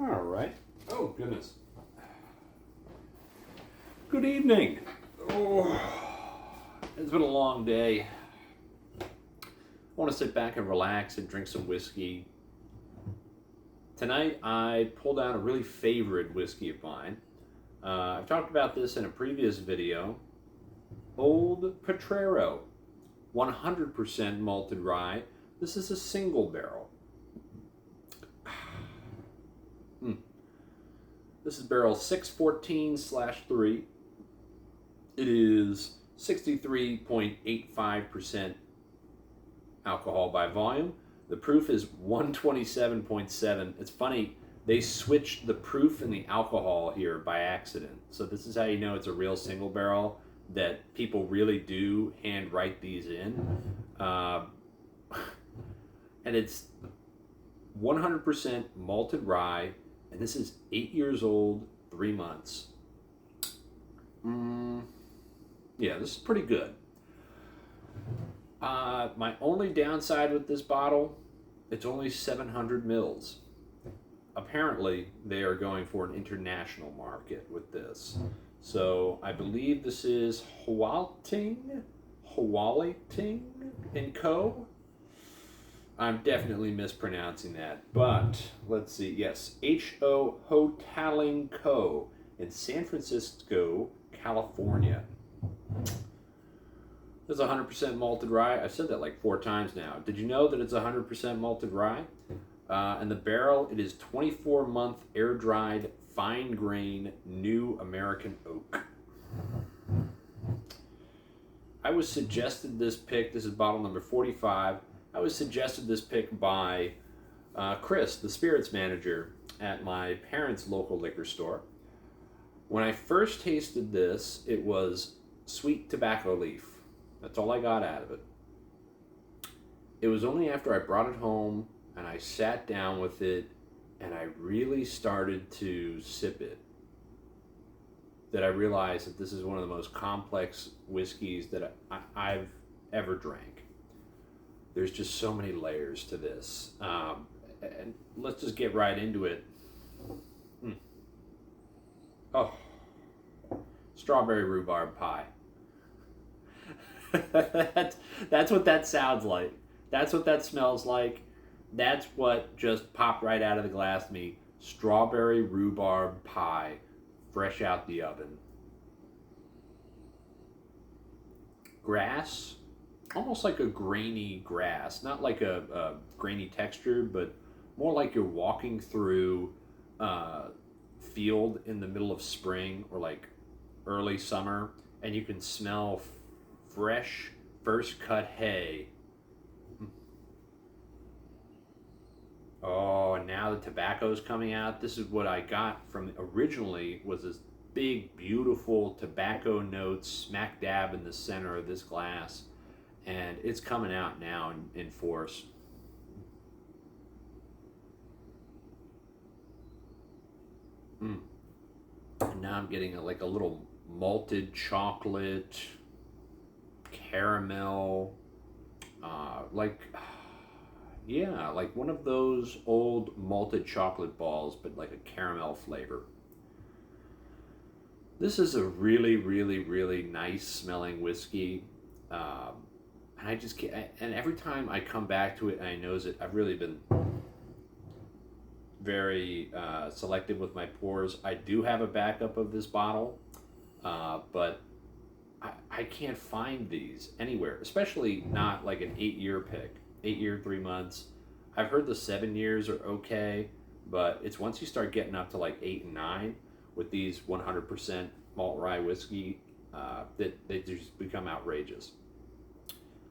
All right. Oh, goodness. Good evening. Oh, it's been a long day. I want to sit back and relax and drink some whiskey. Tonight, I pulled out a really favorite whiskey of mine. I've talked about this in a previous video. Old Potrero, 100% malted rye. This is a single barrel. This is barrel 614/3. It is 63.85% alcohol by volume. The proof is 127.7. It's funny, they switched the proof and the alcohol here by accident. So this is how you know it's a real single barrel, that people really do hand write these in. And it's 100% malted rye, and this is 8 years old, 3 months. Yeah, this is pretty good. My only downside with this bottle, it's only 700 mils. Apparently, they are going for an international market with this. So I believe this is Hwalting & Co. I'm definitely mispronouncing that, but let's see. Yes, H.O. Hotaling Co. in San Francisco, California. This is 100% malted rye. I've said that like 4 times now. Did you know that it's 100% malted rye? And the barrel, it is 24-month air-dried, fine-grain, new American oak. I was suggested this pick. This is bottle number 45. I was suggested this pick by Chris, the spirits manager at my parents' local liquor store. When I first tasted this, it was sweet tobacco leaf. That's all I got out of it. It was only after I brought it home and I sat down with it and I really started to sip it that I realized that this is one of the most complex whiskeys that I've ever drank. There's just so many layers to this. And let's just get right into it. Oh, strawberry rhubarb pie. That's what that sounds like. That's what that smells like. That's what just popped right out of the glass to me. Strawberry rhubarb pie, fresh out the oven. Grass, almost like a grainy grass. Not like a grainy texture, but more like you're walking through a field in the middle of spring or like early summer, and you can smell fresh, first cut hay. Oh, and now the tobacco's coming out. This is what I got from originally, was this big, beautiful tobacco note smack dab in the center of this glass. And it's coming out now in force. And now I'm getting like a little malted chocolate, caramel, like one of those old malted chocolate balls, but like a caramel flavor. This is a really, really, really nice smelling whiskey. And I just can't, and every time I come back to it and I nose it, I've really been very selective with my pours. I do have a backup of this bottle, but I can't find these anywhere, especially not like an 8-year pick. 8 year, 3 months. I've heard the 7 years are okay, but it's once you start getting up to like 8 and 9 with these 100% malt rye whiskey, that they just become outrageous.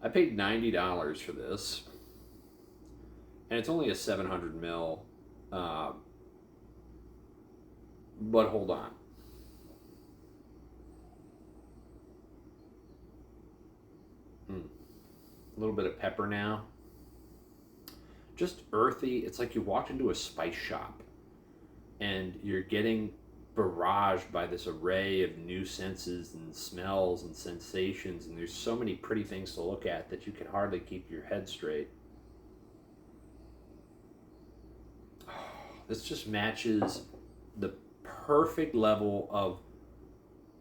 I paid $90 for this, and it's only a 700 mil, but hold on. A little bit of pepper now. Just earthy. It's like you walked into a spice shop and you're getting barraged by this array of new senses and smells and sensations, and there's so many pretty things to look at that you can hardly keep your head straight. This just matches the perfect level of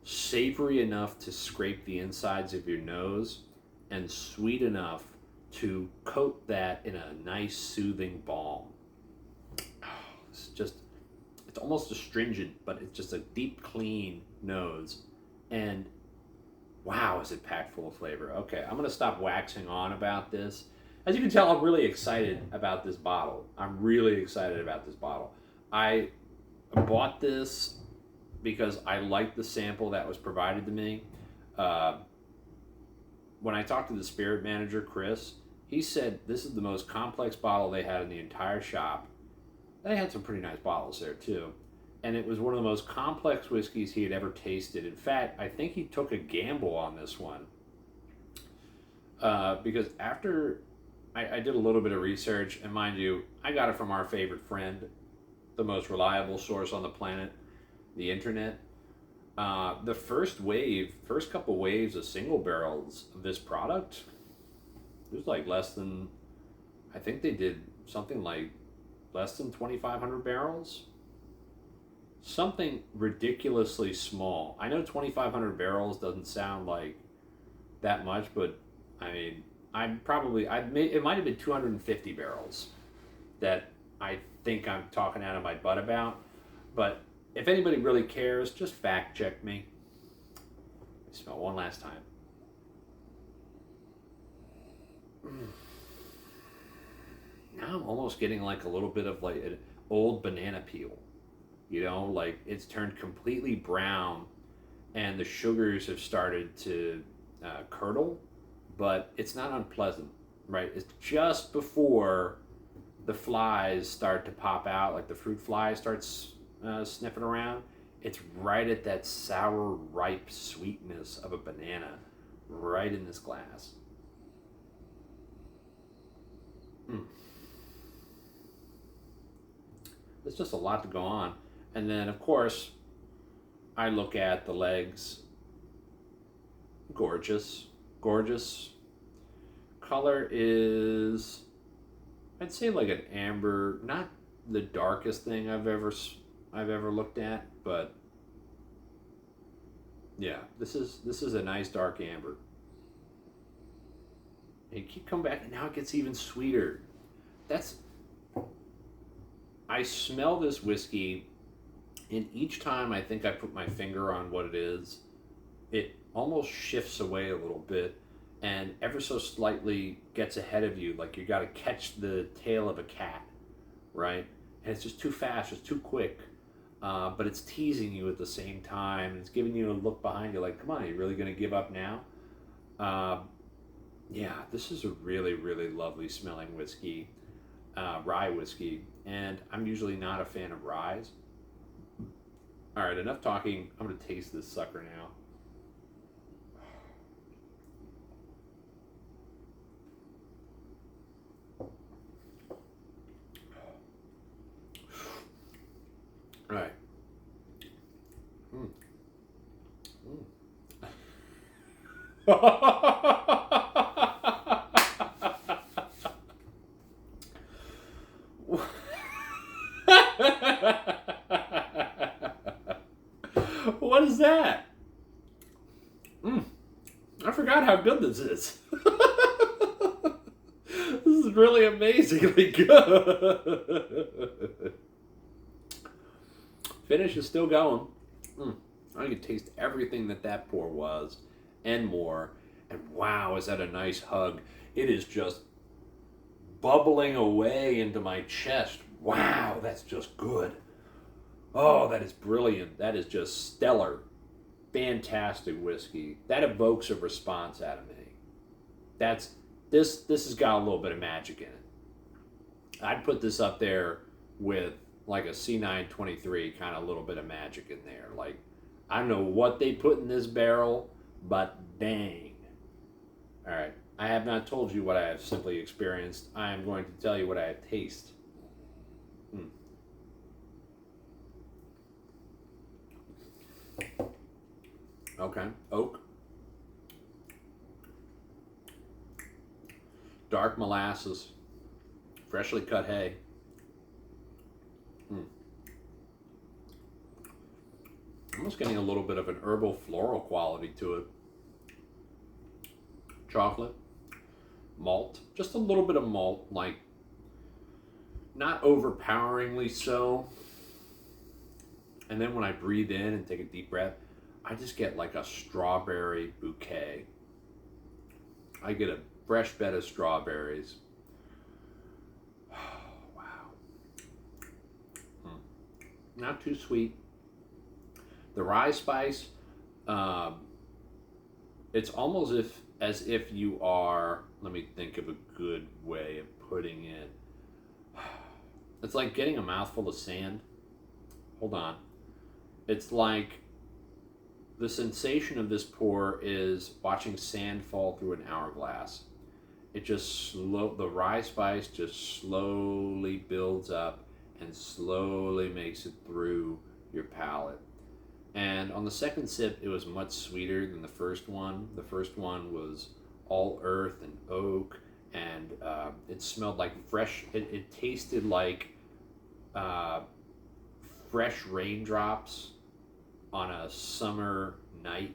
savory enough to scrape the insides of your nose and sweet enough to coat that in a nice soothing balm. It's just, it's almost astringent, but it's just a deep, clean nose. And wow, is it packed full of flavor. Okay, I'm going to stop waxing on about this. As you can tell, I'm really excited about this bottle. I'm really excited about this bottle. I bought this because I liked the sample that was provided to me. When I talked to the spirit manager, Chris, he said this is the most complex bottle they had in the entire shop. They had some pretty nice bottles there too. And it was one of the most complex whiskeys he had ever tasted. In fact, I think he took a gamble on this one. Because after I did a little bit of research, and mind you, I got it from our favorite friend, the most reliable source on the planet, the internet. The first couple waves of single barrels of this product, it was like less than, I think they did something like less than 2,500 barrels. Something ridiculously small. I know 2,500 barrels doesn't sound like that much, but I mean, it might have been 250 barrels that I think I'm talking out of my butt about. But if anybody really cares, just fact check me. Let me smell one last time. Now I'm almost getting like a little bit of like an old banana peel. You know, like it's turned completely brown and the sugars have started to curdle, but it's not unpleasant, right? It's just before the flies start to pop out, like the fruit flies start sniffing around. It's right at that sour, ripe sweetness of a banana right in this glass. There's just a lot to go on. And then, of course, I look at the legs. Gorgeous. Gorgeous. Color is, I'd say like an amber, not the darkest thing I've ever looked at, but yeah, this is a nice dark amber. And you keep coming back, and now it gets even sweeter. I smell this whiskey, and each time I think I put my finger on what it is, it almost shifts away a little bit and ever so slightly gets ahead of you, like you got to catch the tail of a cat, right? And it's just too fast, it's too quick, but it's teasing you at the same time. It's giving you a look behind you like, come on, are you really going to give up now? Yeah, this is a really, really lovely smelling whiskey, rye whiskey, and I'm usually not a fan of ryes. All right, enough talking. I'm going to taste this sucker now. All right. What is that? I forgot how good this is. This is really amazingly good. Finish is still going. I can taste everything that pour was and more. And wow, is that a nice hug. It is just bubbling away into my chest. Wow, that's just good. Oh, that is brilliant. That is just stellar. Fantastic whiskey. That evokes a response out of me. This has got a little bit of magic in it. I'd put this up there with like a C923, kind of a little bit of magic in there. Like, I don't know what they put in this barrel, but dang. All right, I have not told you what I have simply experienced. I am going to tell you what I have tasted. Okay, oak. Dark molasses. Freshly cut hay. almost getting a little bit of an herbal floral quality to it. Chocolate, malt, just a little bit of malt, like not overpoweringly so. And then when I breathe in and take a deep breath, I just get like a strawberry bouquet. I get a fresh bed of strawberries. Wow. Not too sweet. The rye spice, it's almost as if you are, let me think of a good way of putting it. It's like getting a mouthful of sand. Hold on. It's like the sensation of this pour is watching sand fall through an hourglass. It just the rye spice just slowly builds up and slowly makes it through your palate. And on the second sip, it was much sweeter than the first one. The first one was all earth and oak, and it smelled like fresh. It tasted like fresh raindrops on a summer night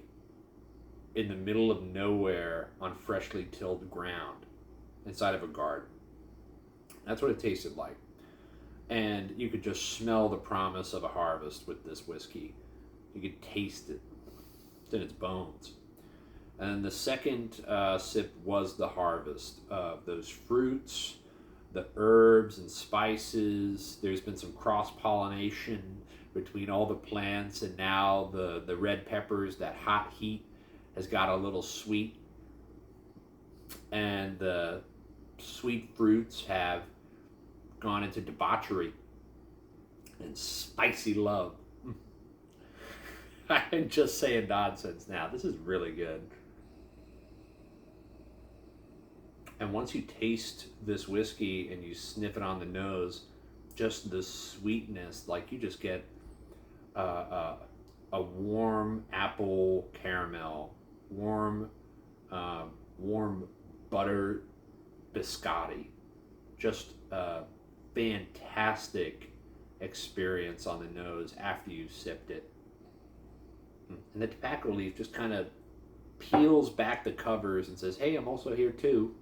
in the middle of nowhere on freshly tilled ground inside of a garden. That's what it tasted like. And you could just smell the promise of a harvest with this whiskey. You could taste it. It's in its bones. And the second sip was the harvest of those fruits, the herbs and spices. There's been some cross-pollination between all the plants, and now the red peppers, that hot heat has got a little sweet, and the sweet fruits have gone into debauchery and spicy love. I'm just saying nonsense now. This is really good. And once you taste this whiskey and you sniff it on the nose, just the sweetness, like you just get a warm apple caramel, warm butter biscotti, just a fantastic experience on the nose after you've sipped it. And the tobacco leaf just kind of peels back the covers and says, "Hey, I'm also here too."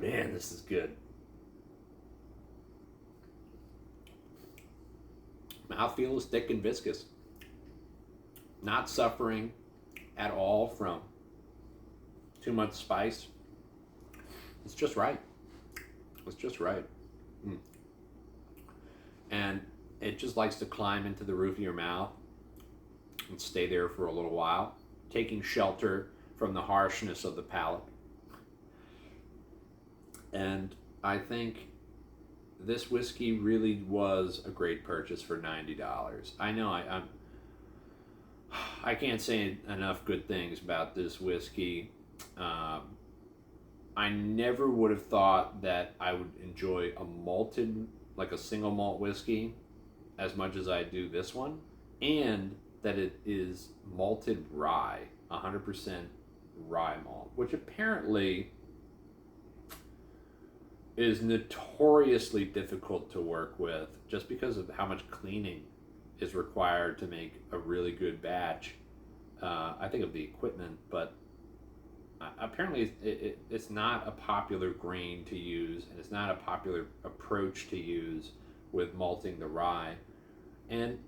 Man, this is good. Mouthfeel is thick and viscous. Not suffering at all from too much spice. It's just right. It's just right. And it just likes to climb into the roof of your mouth and stay there for a little while, taking shelter from the harshness of the palate. And I think this whiskey really was a great purchase for $90. I know I can't say enough good things about this whiskey. I never would have thought that I would enjoy a malted, like a single malt whiskey, as much as I do this one, and that it is malted rye, 100% rye malt, which apparently is notoriously difficult to work with just because of how much cleaning is required to make a really good batch. I think of the equipment, but apparently it's not a popular grain to use, and it's not a popular approach to use with malting the rye. And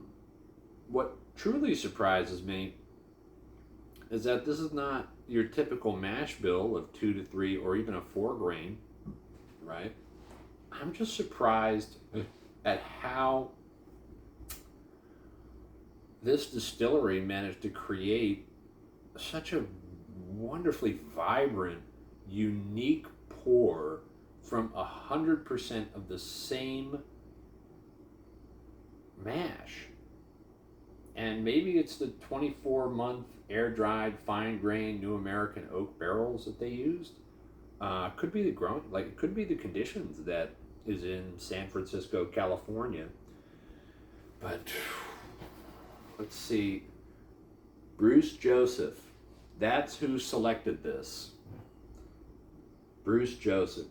what truly surprises me is that this is not your typical mash bill of 2 to 3 or even a 4 grain, right? I'm just surprised at how this distillery managed to create such a wonderfully vibrant, unique pour from 100% of the same mash. And maybe it's the 24-month air-dried, fine-grained New American oak barrels that they used. Could be the growing, like it could be the conditions that is in San Francisco, California. But let's see, Bruce Joseph. That's who selected this. Bruce Joseph.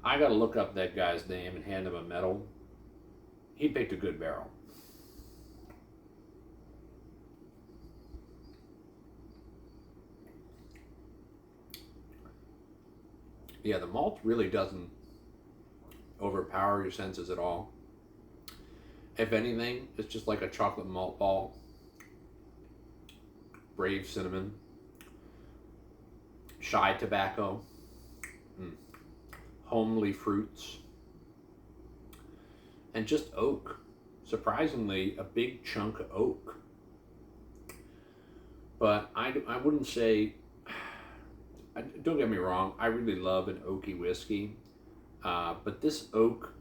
I got to look up that guy's name and hand him a medal. He picked a good barrel. Yeah, the malt really doesn't overpower your senses at all. If anything, it's just like a chocolate malt ball. Brave cinnamon. Shy tobacco. Homely fruits. And just oak. Surprisingly, a big chunk of oak. But I wouldn't say... Don't get me wrong, I really love an oaky whiskey. But this oak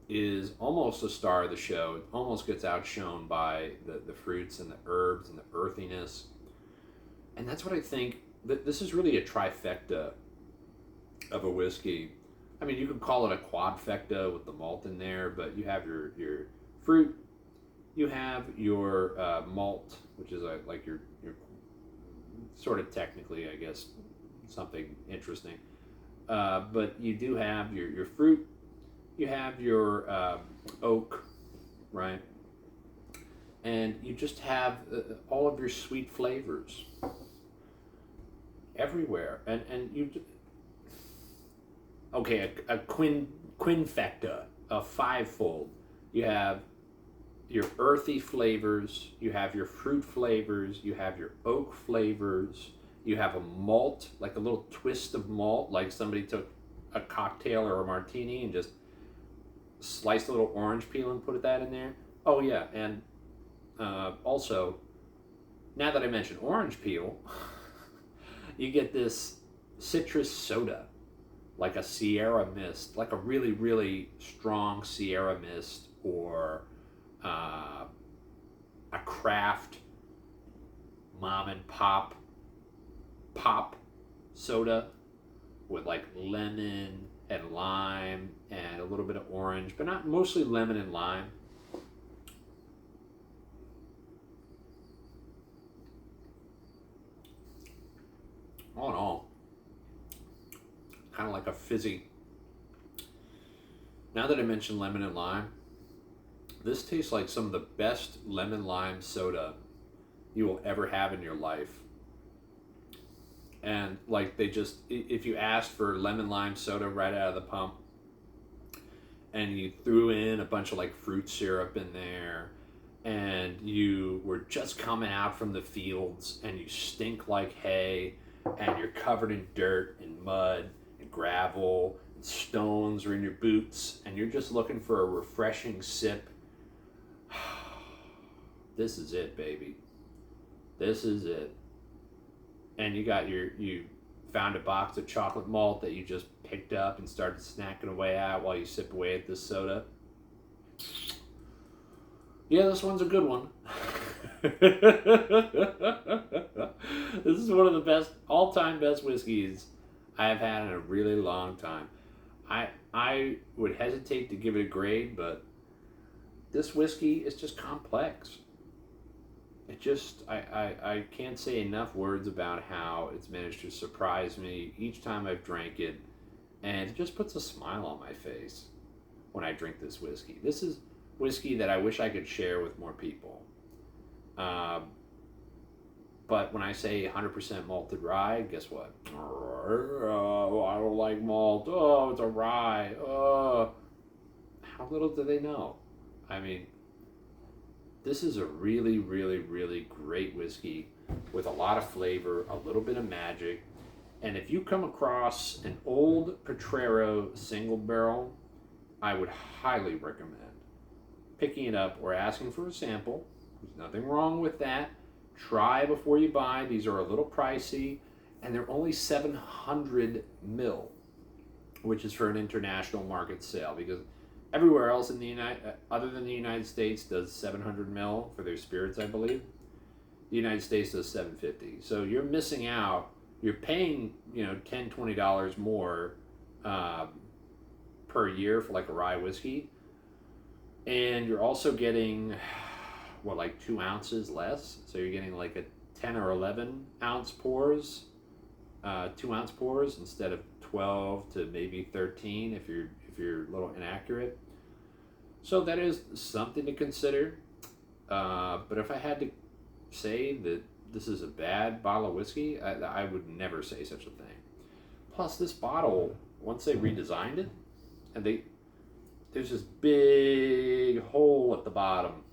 is almost a star of the show. It almost gets outshone by the fruits and the herbs and the earthiness. And that's what I think, that this is really a trifecta of a whiskey. I mean, you could call it a quadfecta with the malt in there, but you have your fruit, you have your malt, which is like your sort of technically, I guess, something interesting. But you do have your fruit, you have your oak, right? And you just have all of your sweet flavors everywhere. And you, okay, a quinfecta, a fivefold. You have your earthy flavors, you have your fruit flavors, you have your oak flavors, you have a malt, like a little twist of malt, like somebody took a cocktail or a martini and just sliced a little orange peel and put that in there. Oh yeah, and also, now that I mentioned orange peel, you get this citrus soda, like a Sierra Mist, like a really, really strong Sierra Mist, or a craft mom and pop soda with like lemon and lime and a little bit of orange, but not mostly lemon and lime. All in all, kind of like a fizzy. Now that I mentioned lemon and lime, this tastes like some of the best lemon lime soda you will ever have in your life. And like they just, if you asked for lemon lime soda right out of the pump and you threw in a bunch of like fruit syrup in there and you were just coming out from the fields and you stink like hay and you're covered in dirt and mud and gravel and stones are in your boots and you're just looking for a refreshing sip, this is it, baby. This is it. And you found a box of chocolate malt that you just picked up and started snacking away at while you sip away at this soda. Yeah, this one's a good one. This is one of the best, all-time best whiskeys I have had in a really long time. I would hesitate to give it a grade, but this whiskey is just complex. It just, I can't say enough words about how it's managed to surprise me each time I've drank it, and it just puts a smile on my face when I drink this whiskey. This is whiskey that I wish I could share with more people. But when I say 100% malted rye, guess what? Oh, I don't like malt. Oh, it's a rye. Oh, how little do they know? I mean, this is a really, really, really great whiskey with a lot of flavor, a little bit of magic. And if you come across an old Potrero single barrel, I would highly recommend picking it up or asking for a sample. There's nothing wrong with that. Try before you buy. These are a little pricey, and they're only 700 mil, which is for an international market sale, because everywhere else in the other than the United States does 700 mil for their spirits, I believe. The United States does 750. So you're missing out. You're paying, $10, $20 more per year for like a rye whiskey, and you're also getting like 2 ounces less. So you're getting like a 10 or 11 ounce pours, 2 ounce pours instead of 12 to maybe 13 if you're a little inaccurate. So that is something to consider. But if I had to say that this is a bad bottle of whiskey, I would never say such a thing. Plus, this bottle, once they redesigned it, and there's this big hole at the bottom.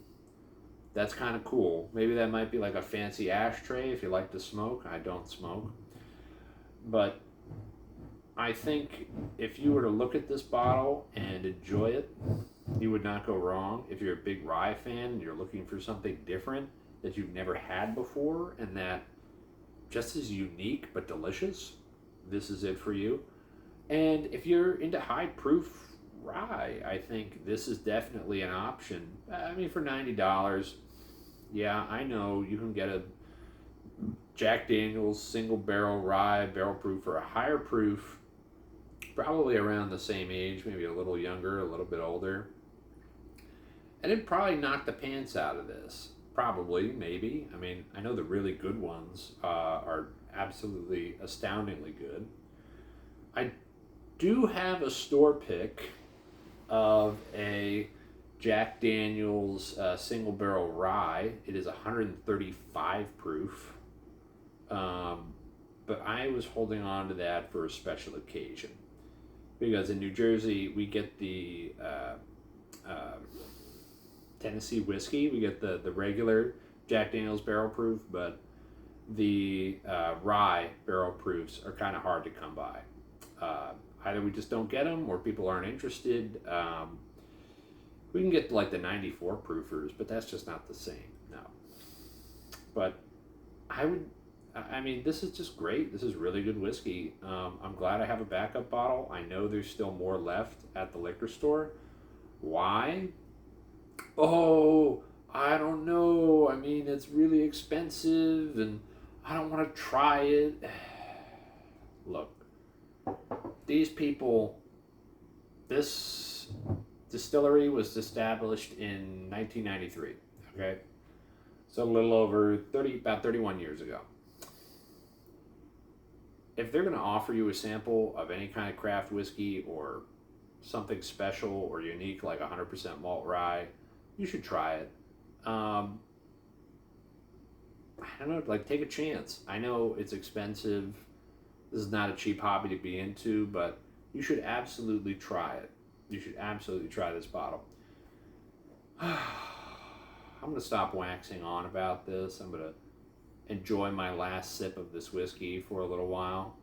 That's kind of cool. Maybe that might be like a fancy ashtray if you like to smoke. I don't smoke. But I think if you were to look at this bottle and enjoy it, you would not go wrong. If you're a big rye fan and you're looking for something different that you've never had before and that just is unique but delicious, this is it for you. And if you're into high proof rye, I think this is definitely an option. I mean, for $90, yeah, I know you can get a Jack Daniel's single barrel rye barrel proof for a higher proof, probably around the same age, maybe a little younger, a little bit older. And it'd probably knock the pants out of this. Probably, maybe. I mean, I know the really good ones are absolutely astoundingly good. I do have a store pick of a Jack Daniel's single barrel rye. It is 135 proof. But I was holding on to that for a special occasion. Because in New Jersey, we get the Tennessee whiskey. We get the regular Jack Daniel's barrel proof, but the rye barrel proofs are kind of hard to come by. Either we just don't get them or people aren't interested. We can get like the 94 proofers, but that's just not the same. No. But I mean, this is just great. This is really good whiskey. I'm glad I have a backup bottle. I know there's still more left at the liquor store. Why? Oh, I don't know. I mean, it's really expensive and I don't want to try it. Look, these people, this distillery was established in 1993, okay? So a little over about 31 years ago. If they're going to offer you a sample of any kind of craft whiskey or something special or unique like 100% malt rye, you should try it. I don't know, like take a chance. I know it's expensive. This is not a cheap hobby to be into, but you should absolutely try it. You should absolutely try this bottle. I'm going to stop waxing on about this. I'm going to enjoy my last sip of this whiskey for a little while.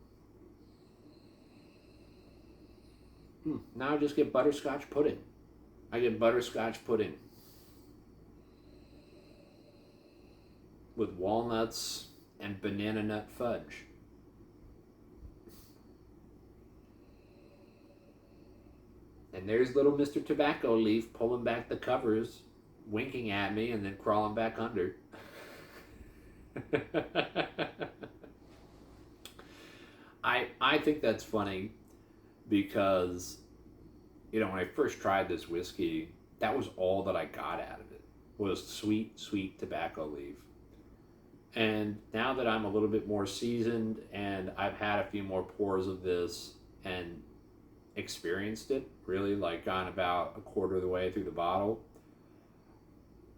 Now I just get butterscotch pudding. I get butterscotch pudding with walnuts and banana nut fudge. And there's little Mr. Tobacco Leaf pulling back the covers, winking at me, and then crawling back under. I think that's funny because, you know, when I first tried this whiskey, that was all that I got out of it, was sweet, sweet tobacco leaf. And now that I'm a little bit more seasoned and I've had a few more pours of this and experienced it, really like gone about a quarter of the way through the bottle,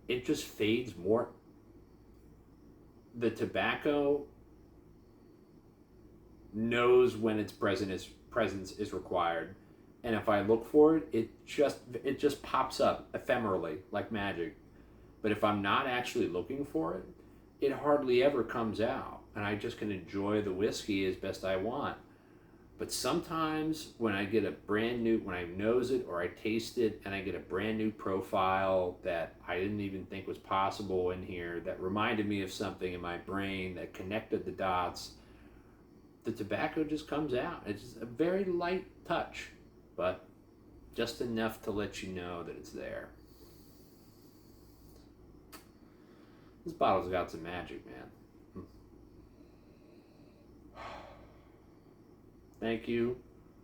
it just fades more. The tobacco knows when its presence is required, and if I look for it, it just pops up ephemerally like magic. But if I'm not actually looking for it, it hardly ever comes out, and I just can enjoy the whiskey as best I want. But sometimes when I get when I nose it or I taste it and I get a brand new profile that I didn't even think was possible in here, that reminded me of something in my brain, that connected the dots, the tobacco just comes out. It's a very light touch, but just enough to let you know that it's there. This bottle's got some magic, man. Thank you,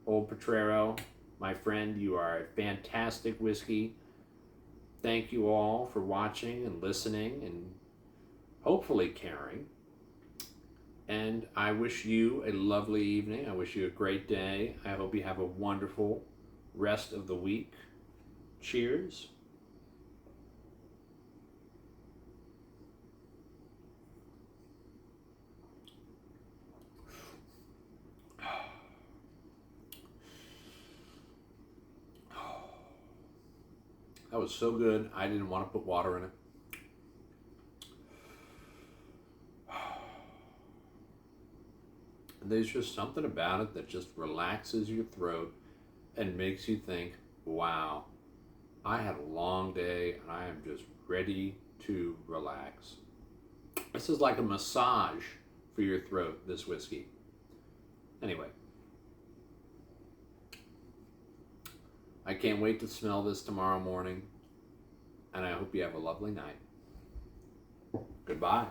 Old Potrero, my friend. You are a fantastic whiskey. Thank you all for watching and listening and hopefully caring. And I wish you a lovely evening. I wish you a great day. I hope you have a wonderful rest of the week. Cheers. That was so good, I didn't want to put water in it. There's just something about it that just relaxes your throat and makes you think, wow, I had a long day and I am just ready to relax. This is like a massage for your throat, this whiskey. Anyway, I can't wait to smell this tomorrow morning, and I hope you have a lovely night. Goodbye.